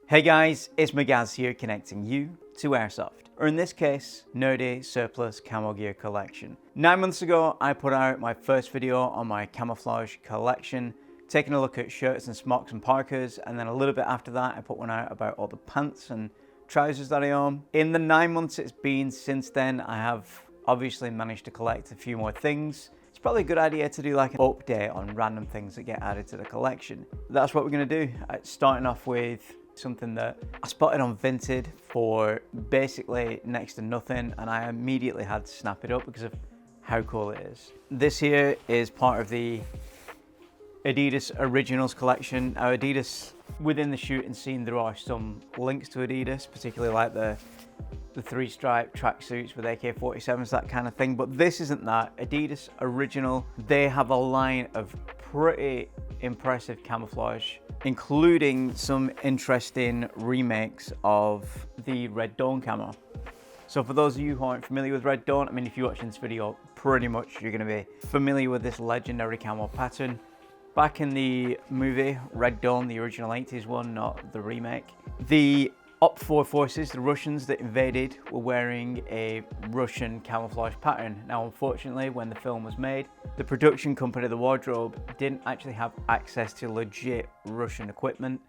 Hey guys, it's Magaz here connecting you to Airsoft, or in this case, nerdy surplus camo gear collection. 9 months ago, I put out my first video on my camouflage collection, taking a look at shirts and smocks and parkas, and then a little bit after that, I put one out about all the pants and trousers that I own. In the 9 months it's been since then, I have obviously managed to collect a few more things. It's probably a good idea to do like an update on random things that get added to the collection. That's what we're gonna do. Starting off with something that I spotted on Vinted for basically next to nothing, and I immediately had to snap it up because of how cool it is. This here is part of the Adidas Originals collection. Now Adidas, within the shooting scene, there are some links to Adidas, particularly like the three-stripe tracksuits with AK-47s, that kind of thing, but this isn't that. Adidas Original, they have a line of pretty impressive camouflage, including some interesting remakes of the Red Dawn camo. So for those of you who aren't familiar with Red Dawn, I mean, if you're watching this video, pretty much you're going to be familiar with this legendary camo pattern. Back in the movie Red Dawn, the original 80s one, not the remake, the Opfor forces, the Russians that invaded, were wearing a Russian camouflage pattern. Now, unfortunately, when the film was made, the production company, the wardrobe, didn't actually have access to legit Russian equipment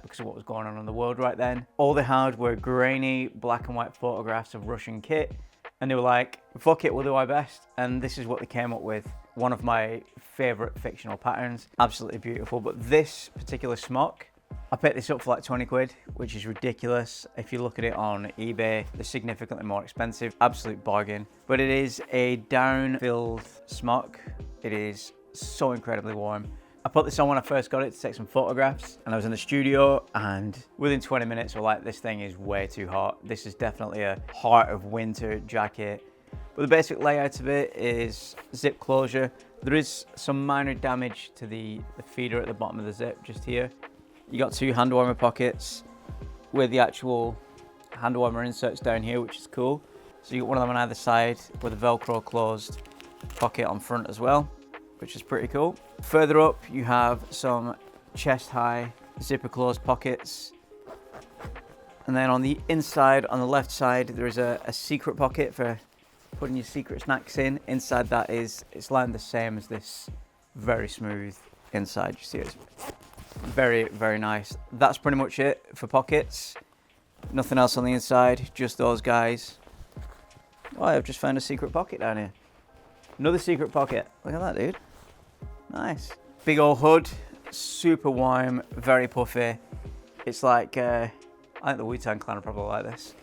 because of what was going on in the world right then. All they had were grainy black and white photographs of Russian kit, and they were like, fuck it, we'll do our best. And this is what they came up with. One of my favorite fictional patterns, absolutely beautiful. But this particular smock, I picked this up for like 20 quid, which is ridiculous. If you look at it on eBay, they're significantly more expensive. Absolute bargain. But it is a down-filled smock. It is so incredibly warm. I put this on when I first got it to take some photographs, and I was in the studio, and within 20 minutes we're like, this thing is way too hot. This is definitely a heart of winter jacket. But the basic layout of it is zip closure. There is some minor damage to the feeder at the bottom of the zip, just here. You got two hand warmer pockets with the actual hand warmer inserts down here, which is cool. So you got one of them on either side with a Velcro closed pocket on front as well, which is pretty cool. Further up, you have some chest high zipper closed pockets. And then on the inside, on the left side, there is a secret pocket for putting your secret snacks in. Inside that it's lined the same as this very smooth inside. You see it's very, very nice. That's pretty much it for pockets. Nothing else on the inside, just those guys. Oh, I've just found a secret pocket down here. Another secret pocket. Look at that, dude. Nice. Big old hood, super warm, very puffy. It's like, I think the Wu-Tang Clan are probably like this.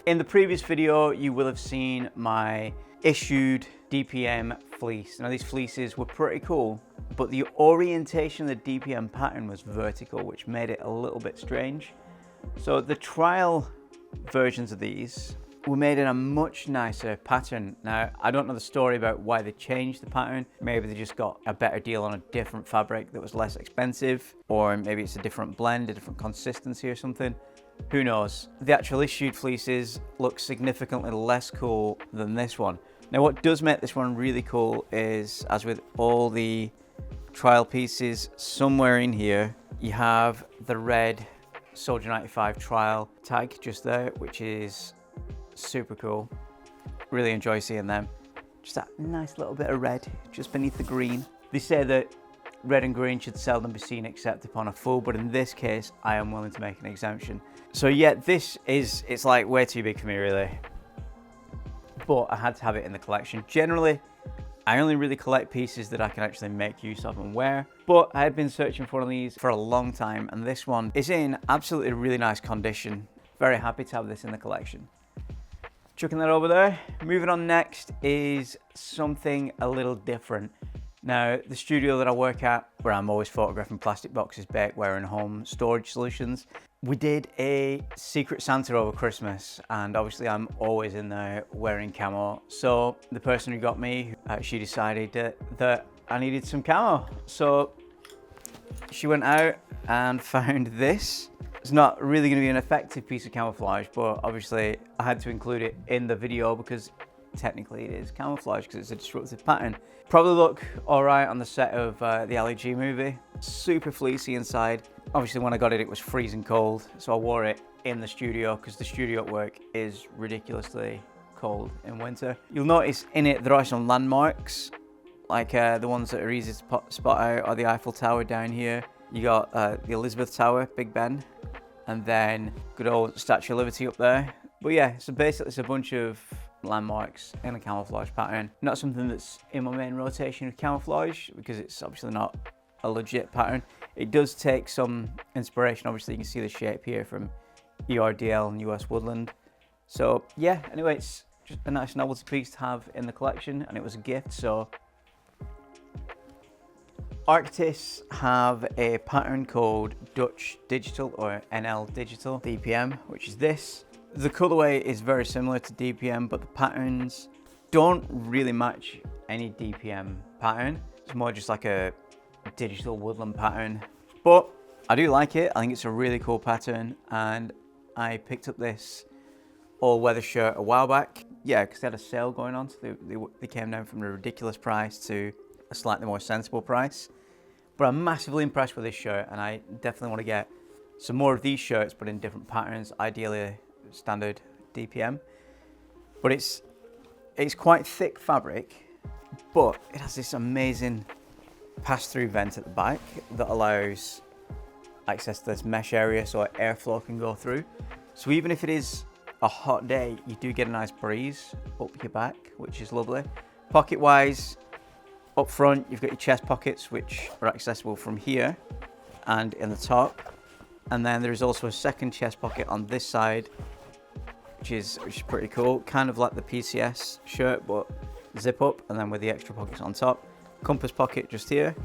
In the previous video, you will have seen my issued DPM fleece. Now these fleeces were pretty cool, but the orientation of the DPM pattern was vertical, which made it a little bit strange. So the trial versions of these were made in a much nicer pattern. Now, I don't know the story about why they changed the pattern. Maybe they just got a better deal on a different fabric that was less expensive, or maybe it's a different blend, a different consistency or something. Who knows? The actual issued fleeces look significantly less cool than this one. Now, what does make this one really cool is, as with all the trial pieces, somewhere in here, you have the red Soldier 95 trial tag just there, which is super cool. Really enjoy seeing them. Just that nice little bit of red just beneath the green. They say that red and green should seldom be seen except upon a fool, but in this case, I am willing to make an exemption. So yeah, it's like way too big for me really. But I had to have it in the collection. Generally, I only really collect pieces that I can actually make use of and wear, but I had been searching for one of these for a long time, and this one is in absolutely really nice condition. Very happy to have this in the collection. Chucking that over there. Moving on, next is something a little different. Now, the studio that I work at, where I'm always photographing plastic boxes, bakeware and home storage solutions, we did a Secret Santa over Christmas, and obviously I'm always in there wearing camo. So the person who got me, she decided that I needed some camo. So she went out and found this. It's not really going to be an effective piece of camouflage, but obviously I had to include it in the video because technically it is camouflage because it's a disruptive pattern. Probably look alright on the set of the Ali G movie. Super fleecy inside. Obviously when I got it, it was freezing cold, so I wore it in the studio because the studio at work is ridiculously cold in winter. You'll notice in it there are some landmarks, like the ones that are easy to spot out are the Eiffel Tower down here. You got the Elizabeth Tower, Big Ben, and then good old Statue of Liberty up there. But yeah, so basically it's a bunch of landmarks in a camouflage pattern. Not something that's in my main rotation of camouflage because it's obviously not a legit pattern. It does take some inspiration. Obviously you can see the shape here from ERDL and US Woodland. So yeah, anyway, it's just a nice novelty piece to have in the collection, and it was a gift, so. Arktis have a pattern called Dutch Digital or NL Digital DPM, which is this. The colorway is very similar to DPM, but the patterns don't really match any DPM pattern. It's more just like a digital woodland pattern, but I do like it. I think it's a really cool pattern, and I picked up this all-weather shirt a while back. Yeah, because they had a sale going on, so they came down from a ridiculous price to a slightly more sensible price. But I'm massively impressed with this shirt, and I definitely want to get some more of these shirts, but in different patterns, ideally standard DPM. But it's quite thick fabric, but it has this amazing pass-through vent at the back that allows access to this mesh area so airflow can go through. So even if it is a hot day, you do get a nice breeze up your back, which is lovely. Pocket wise, up front you've got your chest pockets, which are accessible from here and in the top, and then there's also a second chest pocket on this side, which is pretty cool, kind of like the PCS shirt but zip up, and then with the extra pockets on top. Compass pocket just here,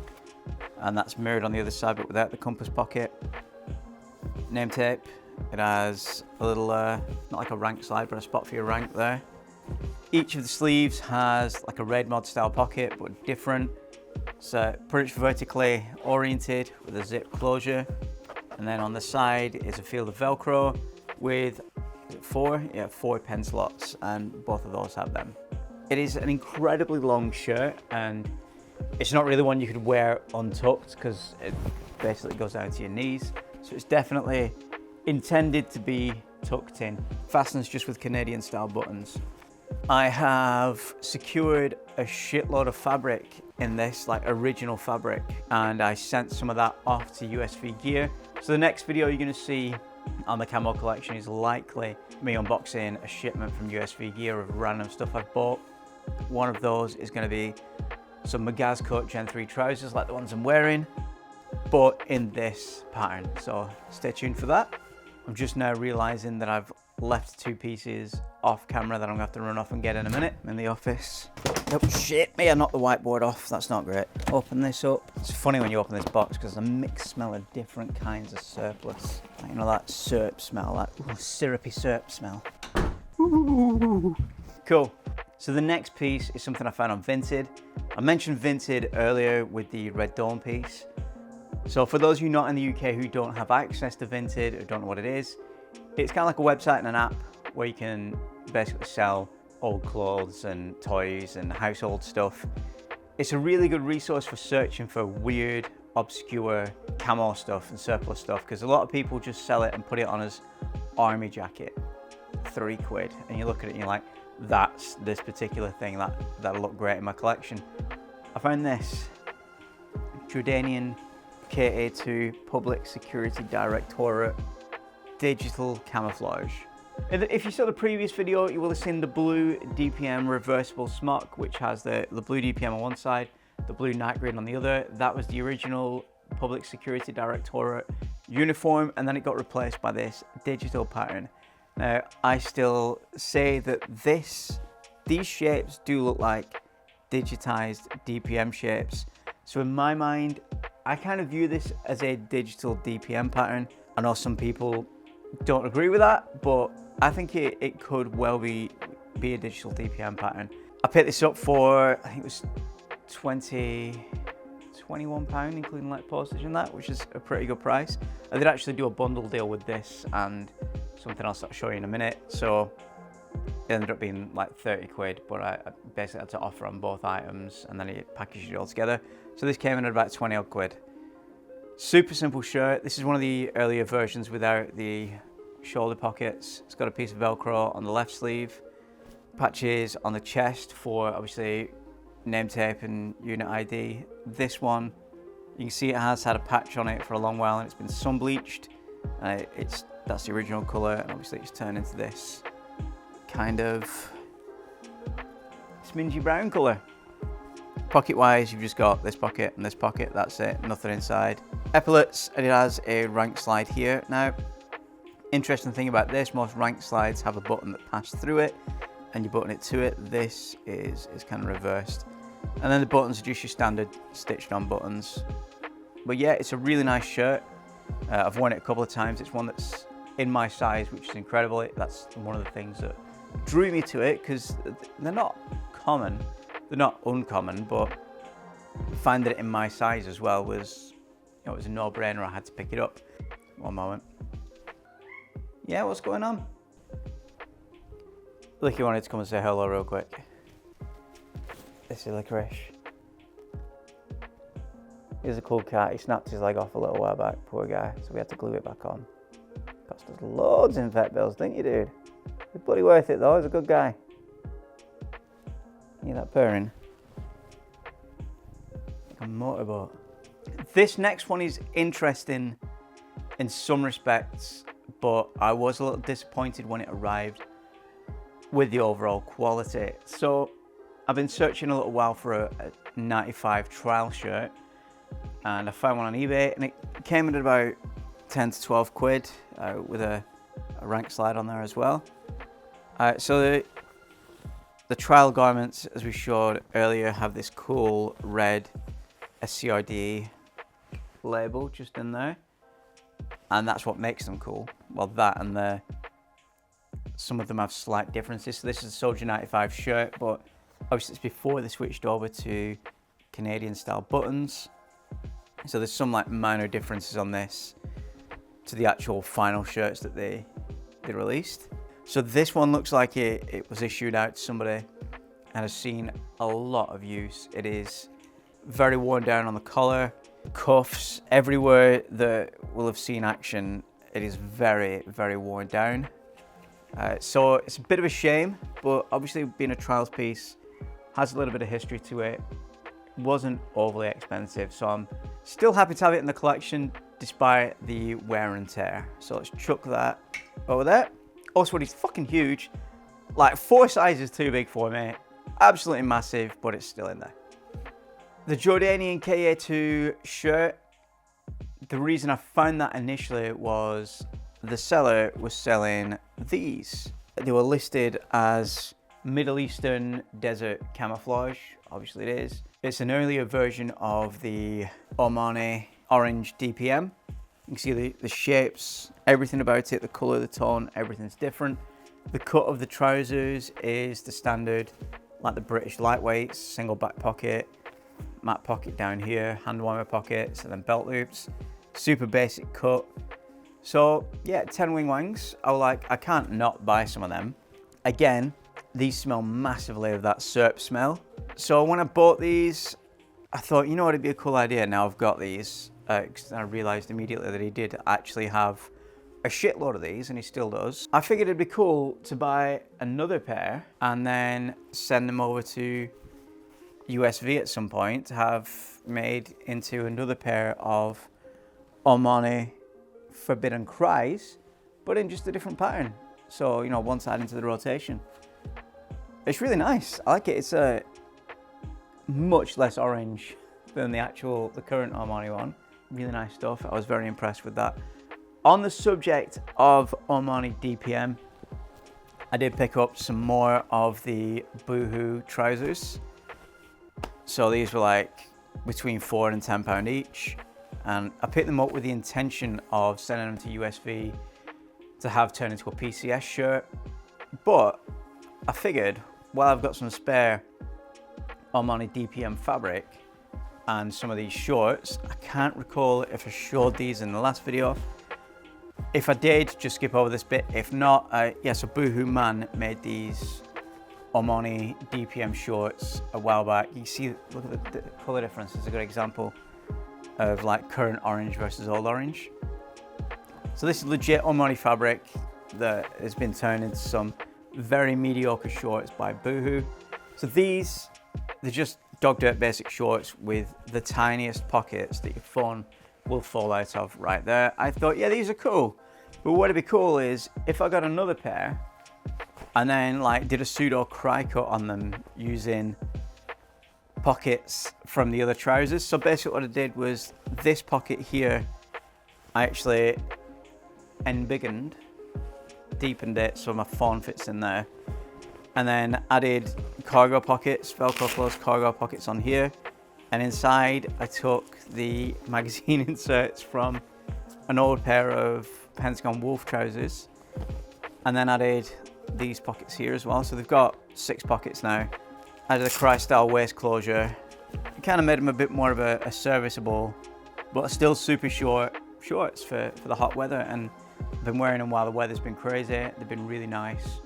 and that's mirrored on the other side but without the compass pocket. Name tape. It has a little, not like a rank slide, but a spot for your rank there. Each of the sleeves has like a red mod style pocket, but different. So pretty much vertically oriented with a zip closure. And then on the side is a field of Velcro with four pen slots, and both of those have them. It is an incredibly long shirt, and it's not really one you could wear untucked because it basically goes down to your knees. So it's definitely intended to be tucked in. Fastens just with Canadian style buttons. I have secured a shitload of fabric in this, like original fabric, and I sent some of that off to USV Gear. So the next video you're going to see on the camo collection is likely me unboxing a shipment from USV Gear of random stuff I've bought. One of those is going to be some Magaz Coat Gen 3 trousers like the ones I'm wearing, but in this pattern, so stay tuned for that. I'm just now realizing that I've left two pieces off camera that I'm gonna have to run off and get in a minute. I'm in the office. Oh shit me, I knocked the whiteboard off. That's not great. Open this up. It's funny when you open this box because there's a mixed smell of different kinds of surplus. Like, you know, that syrup smell, that syrupy syrup smell. Ooh. Cool. So the next piece is something I found on Vinted. I mentioned Vinted earlier with the Red Dawn piece. So for those of you not in the UK who don't have access to Vinted or don't know what it is, it's kind of like a website and an app where you can basically sell old clothes and toys and household stuff. It's a really good resource for searching for weird, obscure camo stuff and surplus stuff, because a lot of people just sell it and put it on as army jacket, £3, and you look at it and you're like, that's this particular thing that'll look great in my collection. I found this Jordanian KA2 Public Security Directorate digital camouflage. If you saw the previous video, you will have seen the blue DPM reversible smock, which has the blue DPM on one side, the blue night green on the other. That was the original Public Security Directorate uniform, and then it got replaced by this digital pattern. Now, I still say that these shapes do look like digitized DPM shapes. So in my mind, I kind of view this as a digital DPM pattern. I know some people don't agree with that, but I think it could well be a digital DPM pattern. I picked this up for, I think it was £21, including like postage and that, which is a pretty good price. I did actually do a bundle deal with this and something else I'll show you in a minute. So It ended up being like 30 quid, but I basically had to offer on both items and then he packaged it all together. So this came in at about 20 odd quid. Super simple shirt. This is one of the earlier versions without the shoulder pockets. It's got a piece of Velcro on the left sleeve, patches on the chest for obviously name tape and unit ID. This one, you can see it has had a patch on it for a long while and it's been sun bleached. That's the original colour, and obviously it's turned into this kind of smingy brown colour. Pocket wise, you've just got this pocket and this pocket, that's it, nothing inside. Epaulets, and it has a rank slide here. Now, interesting thing about this, most rank slides have a button that passes through it and you button it to it. This is kind of reversed. And then the buttons are just your standard stitched on buttons. But yeah, it's a really nice shirt. I've worn it a couple of times. It's one that's in my size, which is incredible. That's one of the things that drew me to it, because they're not common. They're not uncommon, but finding it in my size as well was, it was a no-brainer. I had to pick it up. One moment. Yeah, what's going on? Licky wanted to come and say hello real quick. This is Licorice. He's a cool cat. He snapped his leg off a little while back, poor guy, so we had to glue it back on. Cost us loads in vet bills, didn't you, dude? It's bloody worth it though, he's a good guy. Hear that purring? Like a motorboat. This next one is interesting in some respects, but I was a little disappointed when it arrived with the overall quality. So I've been searching a little while for a 95 trial shirt, and I found one on eBay, and it came in at about 10 to 12 quid with a rank slide on there as well. So the trial garments, as we showed earlier, have this cool red SCRDE label just in there, and that's what makes them cool. Well, that and some of them have slight differences. So this is a Soldier 95 shirt, but obviously it's before they switched over to Canadian style buttons. So there's some like minor differences on this to the actual final shirts that they released. So this one looks like it was issued out to somebody and has seen a lot of use. It is very worn down on the collar, cuffs, everywhere that will have seen action. It is very, very worn down. So it's a bit of a shame, but obviously being a trials piece, has a little bit of history to it. Wasn't overly expensive, so I'm still happy to have it in the collection despite the wear and tear. So let's chuck that over there. Also, it's fucking huge, like 4 sizes too big for me. Absolutely massive, but it's still in there. The Jordanian KA2 shirt, the reason I found that initially was the seller was selling these. They were listed as Middle Eastern Desert Camouflage, obviously it is. It's an earlier version of the Oman Orange DPM. You can see the shapes, everything about it, the color, the tone, everything's different. The cut of the trousers is the standard, like the British lightweights, single back pocket, mat pocket down here, hand warmer pockets, and then belt loops. Super basic cut. So yeah, 10 wing wangs. I can't not buy some of them. Again, these smell massively of that SERP smell. So when I bought these, I thought, you know what, it'd be a cool idea. Now I've got these, because I realized immediately that he did actually have a shitload of these, and he still does. I figured it'd be cool to buy another pair and then send them over to USV at some point to have made into another pair of Omani Forbidden Cries, but in just a different pattern. So, you know, one side into the rotation. It's really nice. I like it. It's a much less orange than the current Omani one. Really nice stuff. I was very impressed with that. On the subject of Omani DPM, I did pick up some more of the Boohoo trousers. So these were like between £4 and £10 each. And I picked them up with the intention of sending them to USV to have turned into a PCS shirt. But I figured, while I've got some spare Omani DPM fabric and some of these shorts, I can't recall if I showed these in the last video, If I did, just skip over this bit. If not, yeah, so Boohoo Man made these Oman DPM shorts a while back. You see, look at the color difference. It's a good example of like current orange versus old orange. So this is legit Oman fabric that has been turned into some very mediocre shorts by Boohoo. So these, they're just dog dirt basic shorts with the tiniest pockets that your phone will fall out of right there. I thought, yeah, these are cool. But what'd be cool is if I got another pair and then like did a pseudo cry cut on them using pockets from the other trousers. So basically what I did was this pocket here, I actually embiggened, deepened it so my phone fits in there, and then added cargo pockets, Velcro closed cargo pockets on here. And inside I took the magazine inserts from an old pair of Pentagon Wolf trousers and then added these pockets here as well. So they've got 6 pockets now. Added a cry style waist closure. It kind of made them a bit more of a serviceable, but still super short shorts for the hot weather. And I've been wearing them while the weather's been crazy. They've been really nice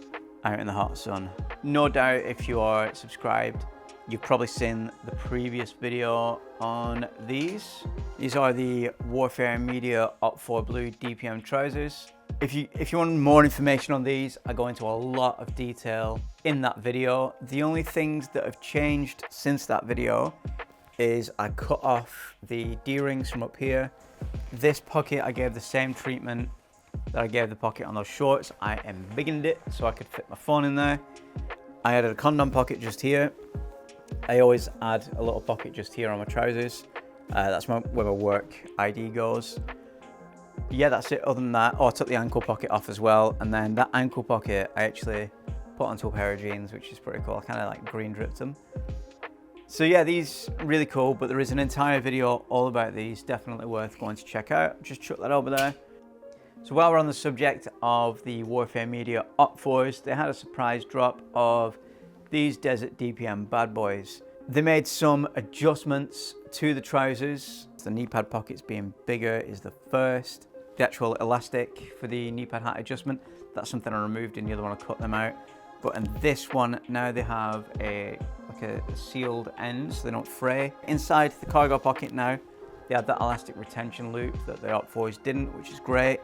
out in the hot sun. No doubt if you are subscribed, you've probably seen the previous video on these. These are the Warfare Media Opfor Blue DPM trousers. If you want more information on these, I go into a lot of detail in that video. The only things that have changed since that video is I cut off the D-rings from up here. This pocket, I gave the same treatment that I gave the pocket on those shorts. I embiggened it so I could fit my phone in there. I added a condom pocket just here. I always add a little pocket just here on my trousers. That's where my work ID goes. Yeah, that's it. Other than that, I took the ankle pocket off as well. And then that ankle pocket, I actually put onto a pair of jeans, which is pretty cool. I kind of like green dripped them. So yeah, these really cool, but there is an entire video all about these. Definitely worth going to check out. Just chuck that over there. So while we're on the subject of the Warfare Media Opfors, they had a surprise drop of these Desert DPM bad boys. They made some adjustments to the trousers. The knee pad pockets being bigger is the first. The actual elastic for the knee pad hat adjustment, that's something I removed, and the other one I cut them out. But in this one, now they have a sealed end so they don't fray. Inside the cargo pocket now, they had that elastic retention loop that the Opfors didn't, which is great.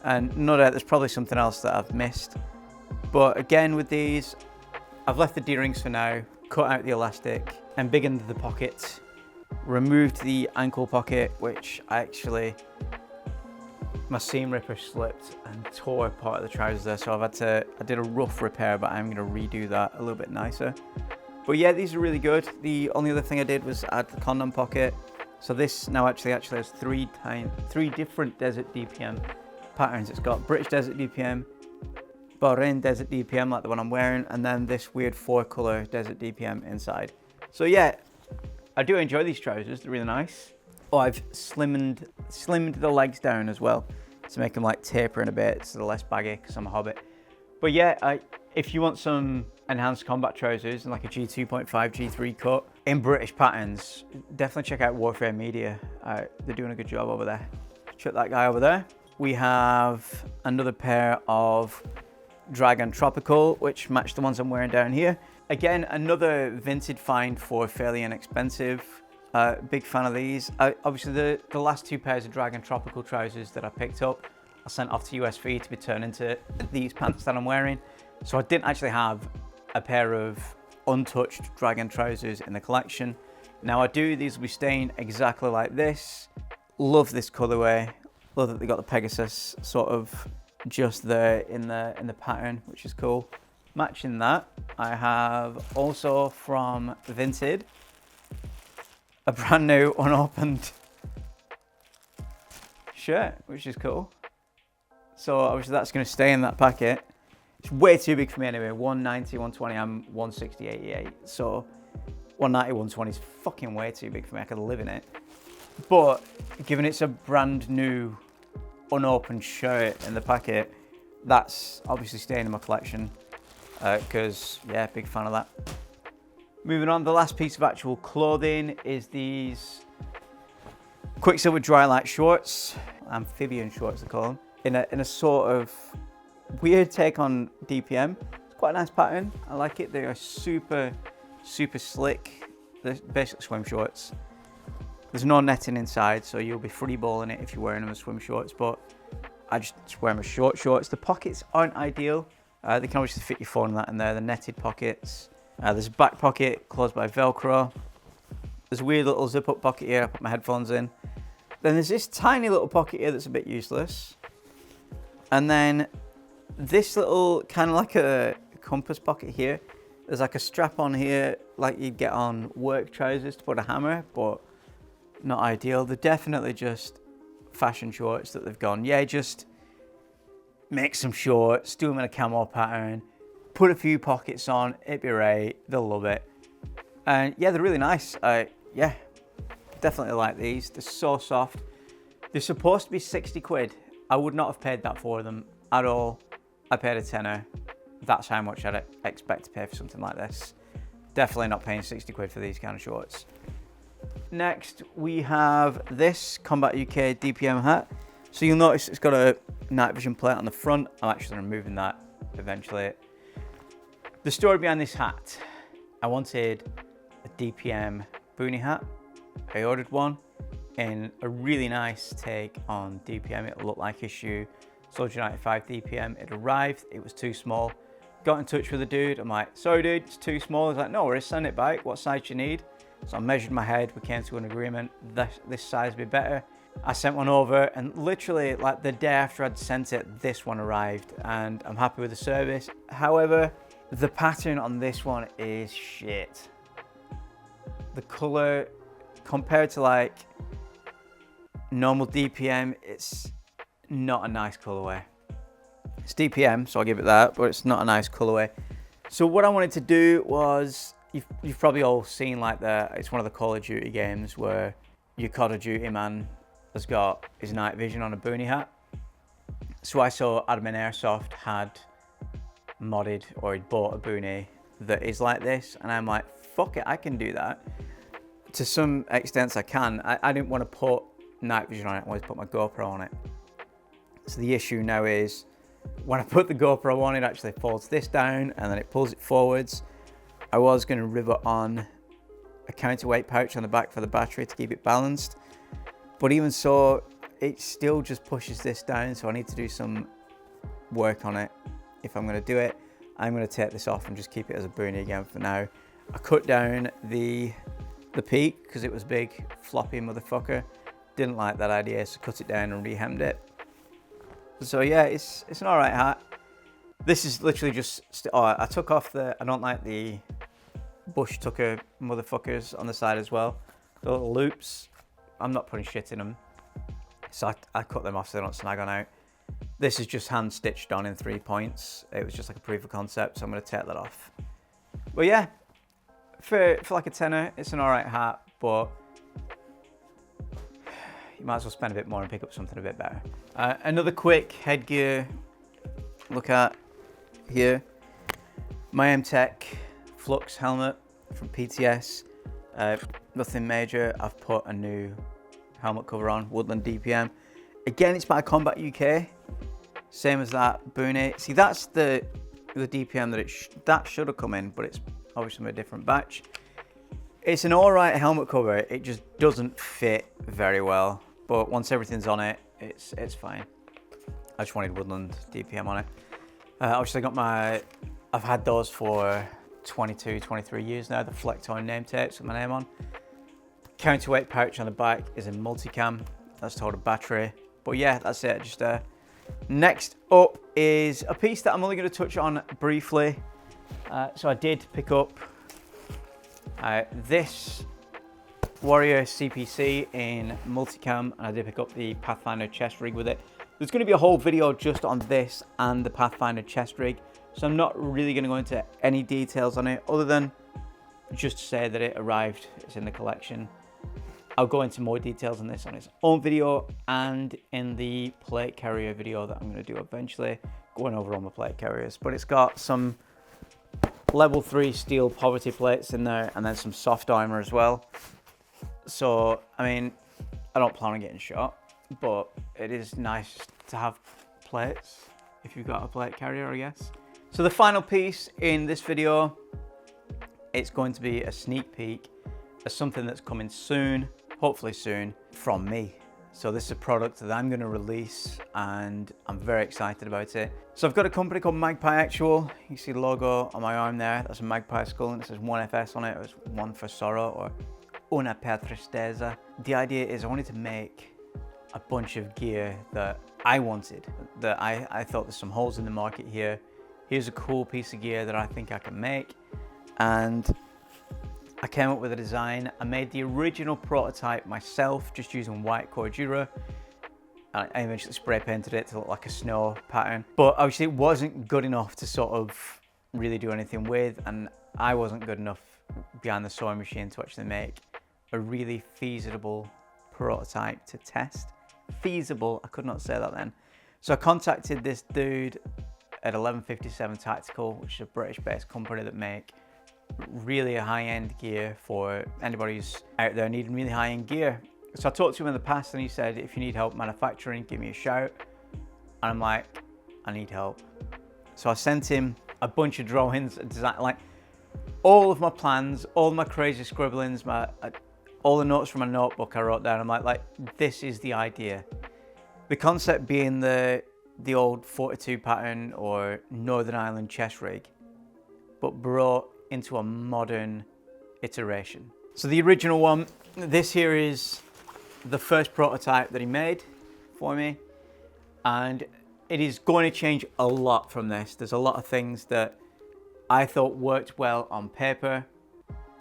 And no doubt there's probably something else that I've missed. But again with these, I've left the D-rings for now, cut out the elastic, embiggened the pocket, removed the ankle pocket, which my seam ripper slipped and tore part of the trousers there, so I did a rough repair, but I'm gonna redo that a little bit nicer. But yeah, these are really good. The only other thing I did was add the condom pocket. So this now actually has three different Desert DPM patterns. It's got British Desert DPM, Bahrain Desert DPM, like the one I'm wearing, and then this weird 4-color Desert DPM inside. So yeah, I do enjoy these trousers. They're really nice. Oh, I've slimmed the legs down as well to make them like tapering a bit so they're less baggy because I'm a hobbit. But yeah, if you want some enhanced combat trousers and like a G2.5, G3 cut in British patterns, definitely check out Warfare Media. They're doing a good job over there. Check that guy over there. We have another pair of Dragon Tropical, which match the ones I'm wearing down here. Again, another Vinted find for fairly inexpensive. Big fan of these. Obviously, the last 2 pairs of Dragon Tropical trousers that I picked up, I sent off to USV to be turned into these pants that I'm wearing. So I didn't actually have a pair of untouched Dragon trousers in the collection. Now I do. These will be staying exactly like this. Love this colorway. Love that they got the Pegasus sort of just there in the pattern, which is cool. Matching that, I have also from Vinted a brand new unopened shirt, which is cool. So obviously that's going to stay in that packet. It's way too big for me anyway. 190, 120, I'm 160, 88. So 190, 120 is fucking way too big for me. I could live in it. But given it's a brand new unopened shirt in the packet, that's obviously staying in my collection because yeah, big fan of that. Moving on, the last piece of actual clothing is these Quicksilver Drylite shorts, amphibian shorts they call them. in a sort of weird take on DPM. It's quite a nice pattern. I like it. They are super, super slick. They're basically swim shorts. There's no netting inside, so you'll be free balling it if you're wearing them as swim shorts, but I just wear them as short shorts. The pockets aren't ideal. They can obviously fit your phone and that in there. The netted pockets. There's a back pocket closed by Velcro. There's a weird little zip up pocket here. I put my headphones in. Then there's this tiny little pocket here that's a bit useless. And then this little kind of like a compass pocket here. There's like a strap on here like you'd get on work trousers to put a hammer, but not ideal. They're definitely just fashion shorts that they've gone, yeah, just make some shorts, do them in a camo pattern, put a few pockets on, it'd be right, they'll love it. And yeah, they're really nice. Yeah, definitely like these. They're so soft. They're supposed to be 60 quid. I would not have paid that for them at all. I paid a tenner. That's how much I'd expect to pay for something like this. Definitely not paying 60 quid for these kind of shorts. Next, we have this Kombat UK DPM hat. So you'll notice it's got a night vision plate on the front. I'm actually removing that eventually. The story behind this hat, I wanted a DPM boonie hat. I ordered one in a really nice take on DPM. It looked like issue Soldier 95 DPM. It arrived, it was too small. Got in touch with the dude. I'm like, sorry dude, it's too small. He's like, no worries, send it back. What size do you need? So I measured my head, we came to an agreement, this size would be better. I sent one over and literally like the day after I'd sent it, this one arrived and I'm happy with the service. However, the pattern on this one is shit. The color compared to like normal DPM, it's not a nice colorway. It's DPM, so I'll give it that, but it's not a nice colorway. So what I wanted to do was, you've probably all seen like it's one of the Call of Duty games where your Call of Duty man has got his night vision on a boonie hat. So I saw Admin Airsoft had modded or he'd bought a boonie that is like this, and I'm like, fuck it, I can do that. To some extent I can. I didn't want to put night vision on it, I wanted to put my GoPro on it. So the issue now is, when I put the GoPro on, it actually folds this down and then it pulls it forwards. I was going to rivet on a counterweight pouch on the back for the battery to keep it balanced. But even so, it still just pushes this down, so I need to do some work on it. If I'm going to do it, I'm going to take this off and just keep it as a boonie again for now. I cut down the peak because it was big, floppy motherfucker. Didn't like that idea, so cut it down and re-hemmed it. So yeah, it's an alright hat. This is literally just, I took off I don't like the bush tucker motherfuckers on the side as well. The little loops, I'm not putting shit in them. So I cut them off so they don't snag on out. This is just hand stitched on in 3 points. It was just like a proof of concept, so I'm gonna take that off. But yeah, for like a tenner, it's an alright hat, but you might as well spend a bit more and pick up something a bit better. Another quick headgear look at here. My M-Tech Flux helmet from PTS. Nothing major. I've put a new helmet cover on, Woodland DPM. Again, it's by Kombat UK. Same as that boonie. See, that's the DPM that should have come in, but it's obviously a different batch. It's an alright helmet cover. It just doesn't fit very well, but once everything's on it, it's fine. I just wanted Woodland DPM on it. Obviously I've had those for 22, 23 years now, the Flectoin name tapes with my name on. Counterweight pouch on the back is a multicam. That's to hold a battery. But yeah, that's it. Just next up is a piece that I'm only going to touch on briefly. So I did pick up this Warrior CPC in multicam, and I did pick up the Pathfinder chest rig with it. There's going to be a whole video just on this and the Pathfinder chest rig, so I'm not really going to go into any details on it other than just to say that it arrived, it's in the collection. I'll go into more details on this on its own video and in the plate carrier video that I'm going to do eventually, going over all my plate carriers. But it's got some level 3 steel poverty plates in there and then some soft armor as well. So, I mean, I don't plan on getting shot, but it is nice to have plates, if you've got a plate carrier, I guess. So the final piece in this video, it's going to be a sneak peek of something that's coming soon, hopefully soon, from me. So this is a product that I'm going to release and I'm very excited about it. So I've got a company called Magpie Actual. You see the logo on my arm there, that's a magpie skull and it says 1FS on it. It was one for sorrow or una per tristeza. The idea is I wanted to make a bunch of gear that I wanted, that I thought there's some holes in the market here. Here's a cool piece of gear that I think I can make. And I came up with a design. I made the original prototype myself, just using white Cordura. I eventually spray painted it to look like a snow pattern. But obviously it wasn't good enough to sort of really do anything with, and I wasn't good enough behind the sewing machine to actually make a really feasible prototype to test. Feasible, I could not say that then. So I contacted this dude at 1157 Tactical, which is a British-based company that make really high-end gear for anybody who's out there needing really high-end gear. So I talked to him in the past and he said, if you need help manufacturing, give me a shout. And I'm like, I need help. So I sent him a bunch of drawings, design, like all of my plans, all my crazy scribblings, all the notes from my notebook I wrote down. I'm like, this is the idea. The concept being the old 42 pattern or Northern Ireland chest rig, but brought into a modern iteration. So the original one, this here is the first prototype that he made for me, and it is going to change a lot from this. There's a lot of things that I thought worked well on paper,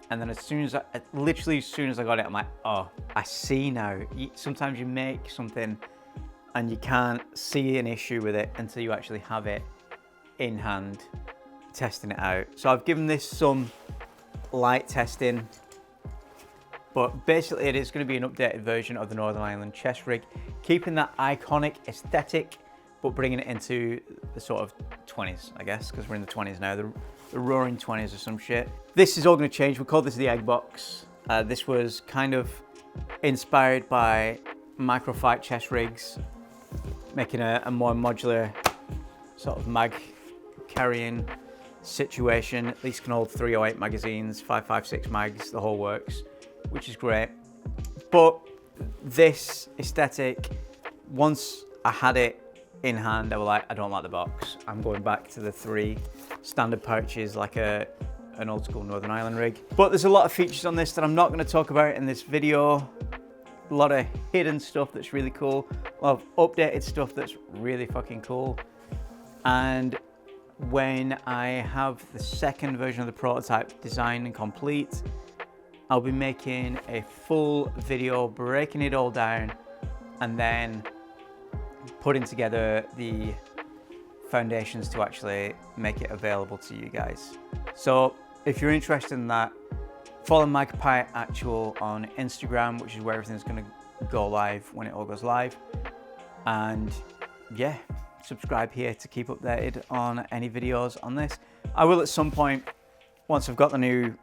and then as soon as I got it, I'm like, oh, I see now. Sometimes you make something and you can't see an issue with it until you actually have it in hand, testing it out. So I've given this some light testing, but basically it is going to be an updated version of the Northern Ireland chest rig, keeping that iconic aesthetic, but bringing it into the sort of 20s, I guess, because we're in the 20s now, the roaring 20s or some shit. This is all going to change. We call this the egg box. This was kind of inspired by microfight chest rigs, making a more modular sort of mag carrying situation. These can hold 308 magazines, 5.56 mags, the whole works, which is great. But this aesthetic, once I had it in hand, I was like, I don't like the box. I'm going back to the 3 standard pouches, like an old school Northern Ireland rig. But there's a lot of features on this that I'm not going to talk about in this video. A lot of hidden stuff that's really cool, a lot of updated stuff that's really fucking cool. And when I have the second version of the prototype designed and complete, I'll be making a full video breaking it all down and then putting together the foundations to actually make it available to you guys. So if you're interested in that, follow Magpie Actual on Instagram, which is where everything's going to go live when it all goes live. And yeah, subscribe here to keep updated on any videos on this. I will at some point, once I've got the new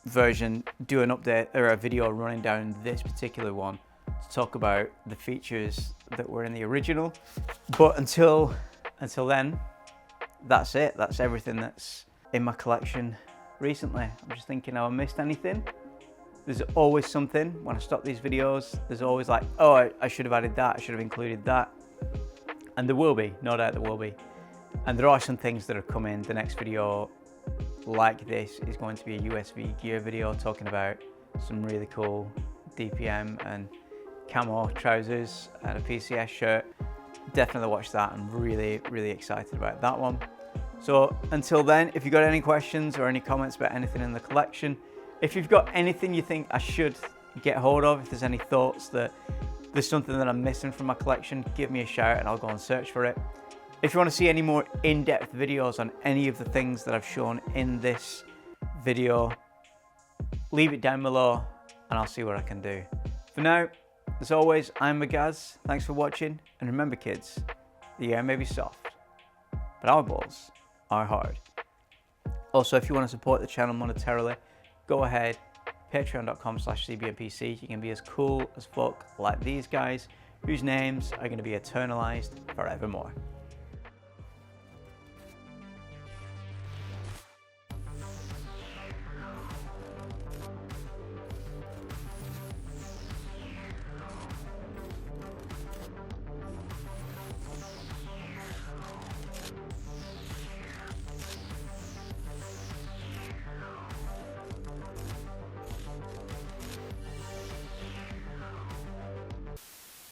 version, do an update or a video running down this particular one to talk about the features that were in the original. But until then, that's it. That's everything that's in my collection recently. I'm just thinking, have I missed anything? There's always something when I stop these videos. There's always like, oh, I should have added that, I should have included that. And there will be, no doubt there will be. And there are some things that are coming. The next video like this is going to be a USV gear video talking about some really cool DPM and camo trousers and a PCS shirt. Definitely watch that. I'm really, really excited about that one. So until then, if you've got any questions or any comments about anything in the collection, if you've got anything you think I should get hold of, if there's any thoughts that there's something that I'm missing from my collection, give me a shout and I'll go and search for it. If you want to see any more in-depth videos on any of the things that I've shown in this video, leave it down below and I'll see what I can do. For now, as always, I'm Magaz. Thanks for watching, and remember kids, the air may be soft, but our balls are hard. Also, if you want to support the channel monetarily, go ahead, patreon.com/cbmpc. You can be as cool as fuck like these guys, whose names are going to be eternalized forevermore.